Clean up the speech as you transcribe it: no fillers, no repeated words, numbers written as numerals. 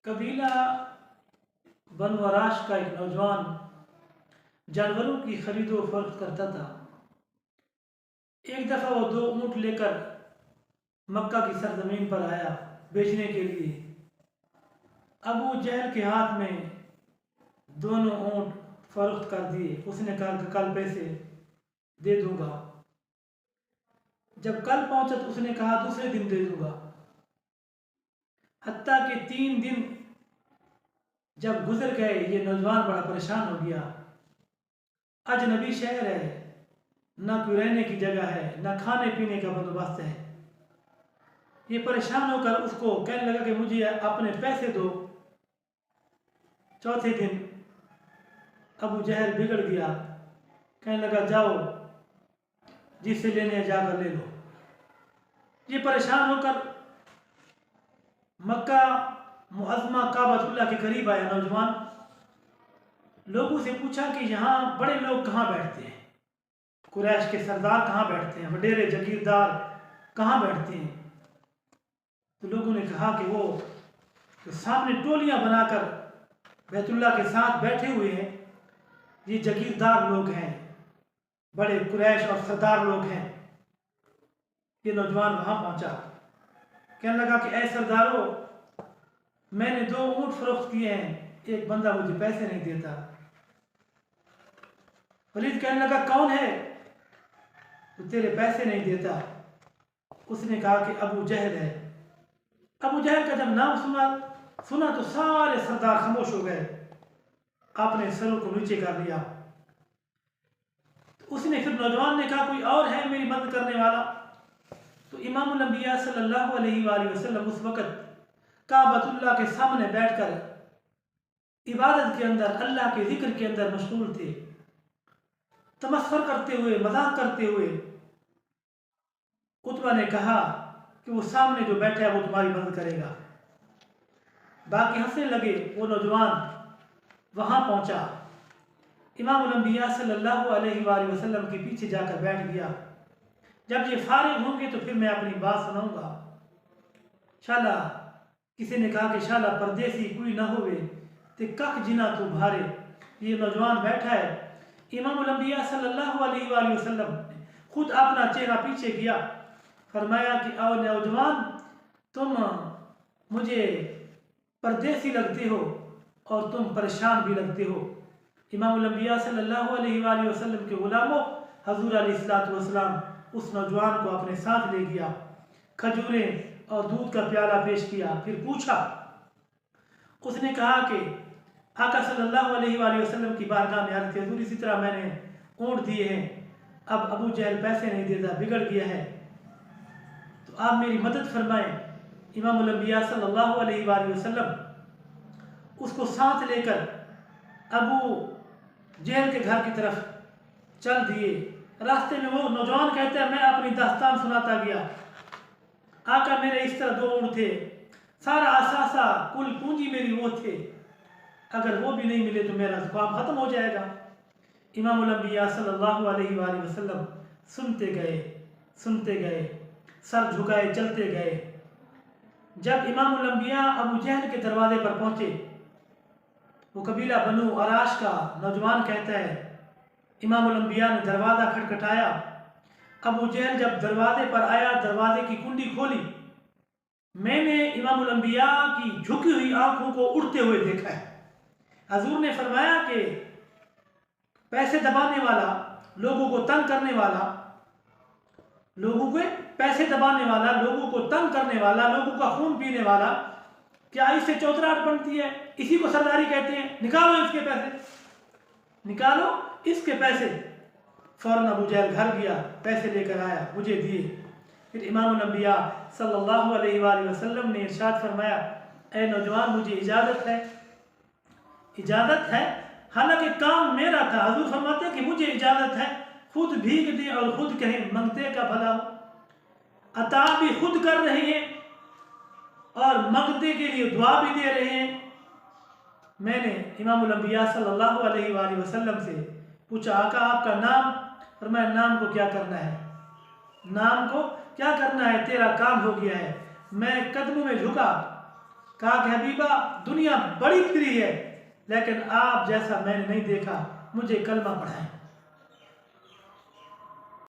कबीला बनु अराश का एक नौजवान जानवरों की खरीदो फरोख्त करता था। एक दफ़ा वो 2 ऊँट लेकर मक्का की सरजमीन पर आया बेचने के लिए। अबू जहल के हाथ में दोनों ऊँट फरोख्त कर दिए। उसने कहा कि कल पैसे दे दूंगा। जब कल पहुंचा तो उसने कहा दूसरे दिन दे दूंगा। हत्ता कि 3 दिन जब गुजर गए, ये नौजवान बड़ा परेशान हो गया। अजनबी शहर है, ना कोई रहने की जगह है, ना खाने पीने का बंदोबस्त है। ये परेशान होकर उसको कहने लगा कि मुझे अपने पैसे दो। चौथे दिन अबू जहल बिगड़ गया, कहने लगा जाओ जिससे लेने जाकर ले लो। ये परेशान होकर मक्का मुअज़्ज़मा काबतुल्लाह के करीब आया नौजवान। लोगों से पूछा कि यहाँ बड़े लोग कहाँ बैठते हैं, कुरैश के सरदार कहाँ बैठते हैं, वडेरे जगीरदार कहाँ बैठते हैं। तो लोगों ने कहा कि वो तो सामने टोलियां बनाकर बैतुल्लाह के साथ बैठे हुए हैं, ये जगीरदार लोग हैं, बड़े कुरैश और सरदार लोग हैं। ये नौजवान वहां पहुंचा, कहने लगा कि ऐ सरदारों, मैंने 2 ऊँट फरोख्त किए हैं, एक बंदा मुझे पैसे नहीं देता। वलीद कहने लगा कौन है तो तेरे पैसे नहीं देता। उसने कहा कि अबू जहल है। अबू जहल का जब नाम सुना तो सारे सरदार खामोश हो गए। आपने सरों को नीचे कर लिया। तो उसने फिर नौजवान ने कहा कोई और है मेरी मदद करने वाला। तो इमामुल अंबिया सल्लल्लाहु अलैहि वसल्लम उस वक़्त काबतुल्लाह के सामने बैठकर इबादत के अंदर, अल्लाह के जिक्र के अंदर मशगूल थे। तमस्खुर करते हुए, मजाक करते हुए उतबा ने कहा कि वो सामने जो बैठा है वो तुम्हारी मदद करेगा। बाकी हंसने लगे। वो नौजवान वहां पहुंचा, इमामुल अंबिया सल्लल्लाहु अलैहि वसल्लम के पीछे जाकर बैठ गया। जब ये फारिग होंगे तो फिर मैं अपनी बात सुनाऊंगा। शाला किसी ने कहा कि शाला परदेसी कोई ना होवे ते कख जिना तू भारे। ये नौजवान बैठा है। इमामुल अंबिया सल्लल्लाहु अलैहि वसल्लम ने खुद अपना चेहरा पीछे किया, फरमाया कि आओ नौजवान, तुम मुझे परदेसी लगते हो और तुम परेशान भी लगते हो। इमामुल अंबिया सल्लल्लाहु अलैहि वसल्लम के गुलामों, हजूर अलैहिस्सलातु वस्सलाम उस नौजवान को अपने साथ ले गया, खजूरें और दूध का प्याला पेश किया। फिर पूछा, उसने कहा कि आका सल्लल्लाहु अलैहि वसल्लम की बारगाह में अर्ज़ हजूर, इसी तरह मैंने ऊँट दिए हैं, अब अबू जहल पैसे नहीं देता, बिगड़ गया है, तो आप मेरी मदद फरमाएं। इमामुल अंबिया सल्लल्लाहु अलैहि वसल्लम उसको साथ लेकर अबू जहल के घर की तरफ चल दिए। रास्ते में वो नौजवान कहता है मैं अपनी दास्तान सुनाता गया। आका मेरे इस तरह 2 ऊँट थे, सारा असासा कुल पूंजी मेरी वो थे, अगर वो भी नहीं मिले तो मेरा ख्वाब खत्म हो जाएगा। इमामुल अंबिया सल्लल्लाहु अलैहि वसल्लम सुनते गए, सर झुकाए चलते गए। जब इमामुल अंबिया अबू जहल के दरवाजे पर पहुंचे, वो कबीला बनु अराश का नौजवान कहता है इमामुल अंबिया ने दरवाज़ा खटखटाया। अबू जहल जब दरवाजे पर आया, दरवाजे की कुंडी खोली, मैंने इमामुल अंबिया की झुकी हुई आंखों को उड़ते हुए देखा है। हजूर ने फरमाया कि पैसे दबाने वाला, लोगों को तंग करने वाला, लोगों के पैसे दबाने वाला, लोगों को तंग करने वाला, लोगों का खून पीने वाला, क्या इससे चौधराहट बनती है? इसी को सरदारी कहते हैं। निकालो इसके पैसे, निकालो इसके पैसे। फौरन अबू जहल घर गया, पैसे लेकर आया, मुझे दिए। फिर इमामुल अंबिया सल्लल्लाहु अलैहि वसल्लम ने इरशाद फरमाया, ऐ नौजवान, मुझे इजाज़त है, इजाज़त है। हालांकि काम मेरा था। हजूर फरमाते हैं कि मुझे इजाज़त है, खुद भीग दे और खुद कहें मंगते का भला हो। अता भी खुद कर रहे हैं और मंगते के लिए दुआ भी दे रहे हैं। मैंने इमामुल अंबिया सल्लल्लाहु अलैहि वसल्लम से पूछा, आका आपका नाम? और मैं नाम को क्या करना है, नाम को क्या करना है, तेरा काम हो गया है। मैं कदमों में झुका, कहा कि हबीबा दुनिया बड़ी फिरी है, लेकिन आप जैसा मैंने नहीं देखा, मुझे कलमा पढ़ाएं।